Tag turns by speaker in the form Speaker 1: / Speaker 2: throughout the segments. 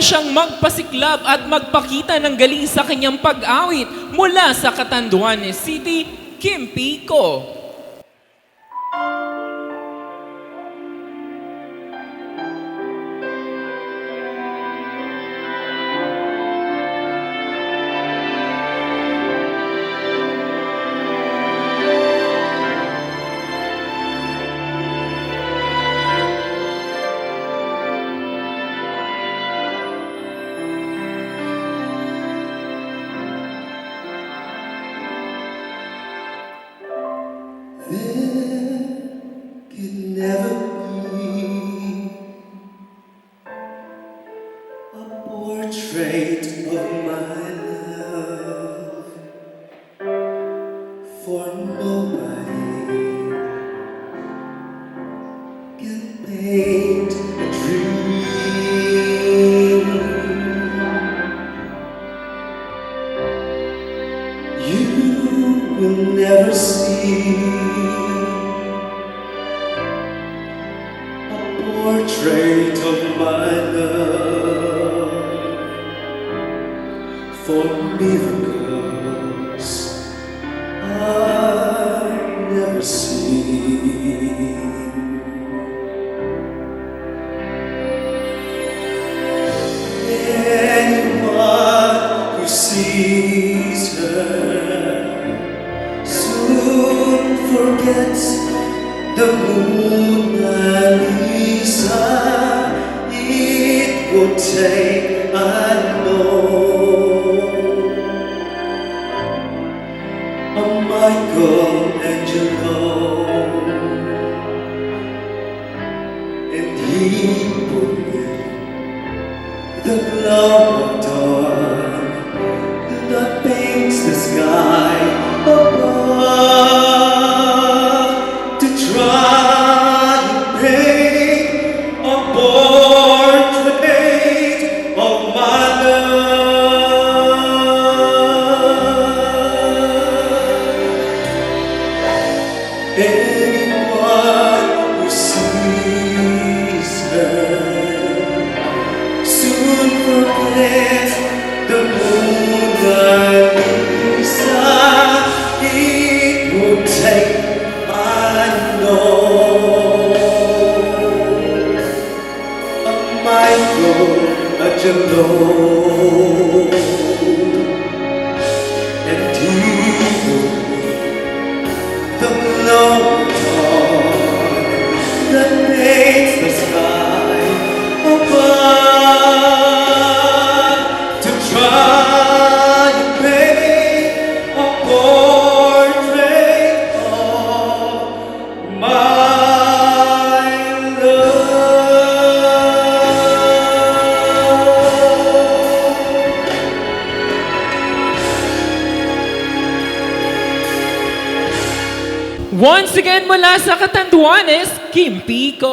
Speaker 1: na siyang magpasiklab at magpakita ng galing sa kanyang pag-awit mula sa Catanduanes City, Kim Pico.
Speaker 2: Could never be a portrait of my love, for nobody can paint a dream. You will never see portrait of my love, for miracles I've never seen. Anyone who sees her soon forgets the Mona Lisa. It would take, I know, a Michelangelo, and he would bring the glow of dawn that paints the sky above to try and paint a portrait of my love. Anyone who sees her soon forgets the Mona Lisa. It would take, I know, a Michelangelo, and he will bring the glow of dawn that paints the sky above to try and paint a portrait of my love.
Speaker 1: Once again mula sa Catanduanes, Kim Pico.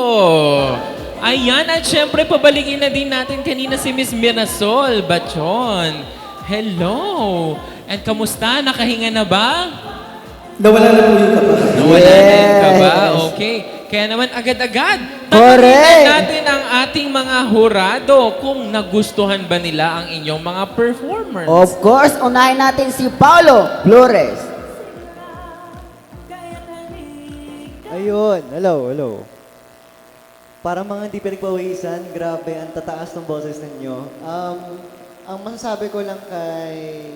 Speaker 1: Ayan, at syempre pabalikin na din natin kanina si Miss Mirasol Bachon. Hello! And kamusta? Nakahinga na ba?
Speaker 3: Nawala na po yung kaba.
Speaker 1: Nawala na yung kaba? Okay. Kaya naman agad-agad,
Speaker 4: Correct.
Speaker 1: tanungin natin ang ating mga hurado kung nagustuhan ba nila ang inyong mga performers.
Speaker 4: Of course, unahin natin si Paulo Flores.
Speaker 3: Ayun, hello. Para mga hindi pinagpawisan, grabe, ang tataas ng boses ninyo. Ang masasabi ko lang kay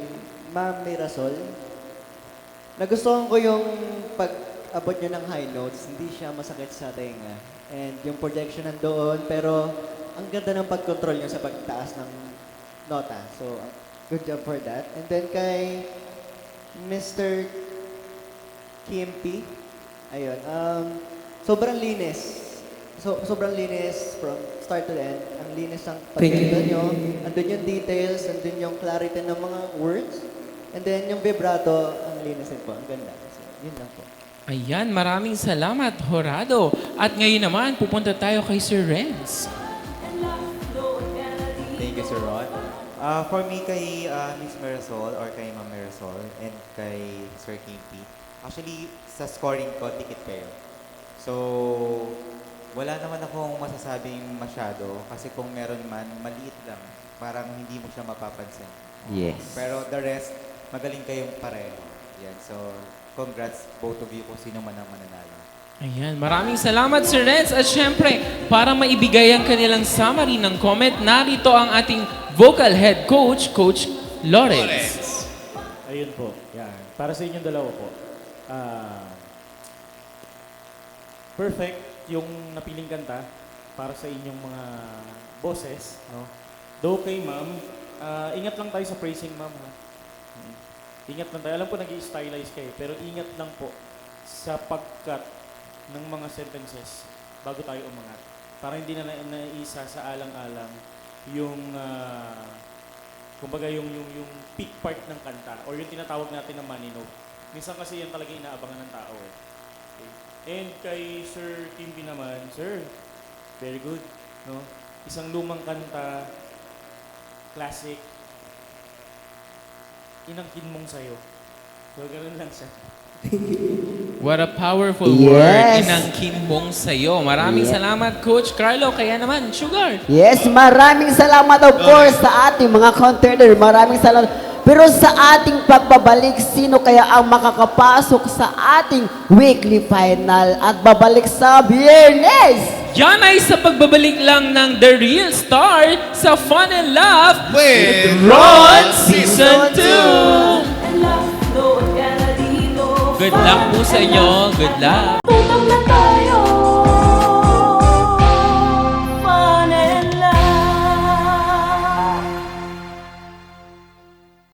Speaker 3: Ma'am Mirasol, nagustuhan ko yung pag-abot nyo ng high notes, hindi siya masakit sa tenga. And yung projection nandoon, pero ang ganda ng pag-control nyo sa pagtaas ng nota. So, good job for that. And then kay Mr. Kimpi, ayun, sobrang linis. Sobrang linis from start to end. Ang linis ng pagkita nyo. Andun yung details, andun yung clarity ng mga words. And then yung vibrato, ang linis din po. Ang ganda. So, yun lang po.
Speaker 1: Ayan, maraming salamat, Horado. At ngayon naman, pupunta tayo kay Sir Renz.
Speaker 5: Thank you, Sir Ron. For me, kay Miss Mirasol or kay Ma'am Mirasol and kay Sir Kimpi, actually, sa scoring ko, tikit kayo. So, Wala naman akong masasabing masyado kasi kung meron man, maliit lang. Parang hindi mo siya mapapansin.
Speaker 4: Yes.
Speaker 5: Pero the rest, magaling kayong pareho. Yan. So, congrats both of you kung sino man ang mananalo.
Speaker 1: Ayan, maraming salamat Sir Renz. At syempre, para maibigay ang kanilang summary ng comment, narito ang ating vocal head coach, Coach Lawrence.
Speaker 6: Ayun po. Yan. Para sa inyong dalawa po. Perfect yung napiling kanta para sa inyong mga boses. No? Though kay ma'am, ingat lang tayo sa praising ma'am. Ha? Ingat lang tayo. Alam po nag-i-stylize kayo, pero ingat lang po sa pagkat ng mga sentences bago tayo umangat. Para hindi na naisa sa alang-alang yung kumbaga yung peak part ng kanta or yung tinatawag natin na money note. Minsan kasi yan talaga inaabangan ng tao eh. Okay. And kay Sir Kimby naman, Sir, very good. No? Isang lumang kanta, classic, inangkin mong sayo. So, ganun lang siya.
Speaker 1: What a powerful
Speaker 4: Yes.
Speaker 1: word, inangkin mong sayo. Maraming
Speaker 4: Yeah.
Speaker 1: salamat Coach Carlo. Kaya naman, Sugar.
Speaker 4: Yes, maraming salamat of course sa ating mga contender. Maraming salamat. Pero sa ating pagbabalik, sino kaya ang makakapasok sa ating weekly final at babalik sa Biyernes?
Speaker 1: Yan ay sa pagbabalik lang ng The Real Star sa Fun and Laugh
Speaker 2: With
Speaker 1: Ron Season 2. Good luck po sa inyo. Good luck.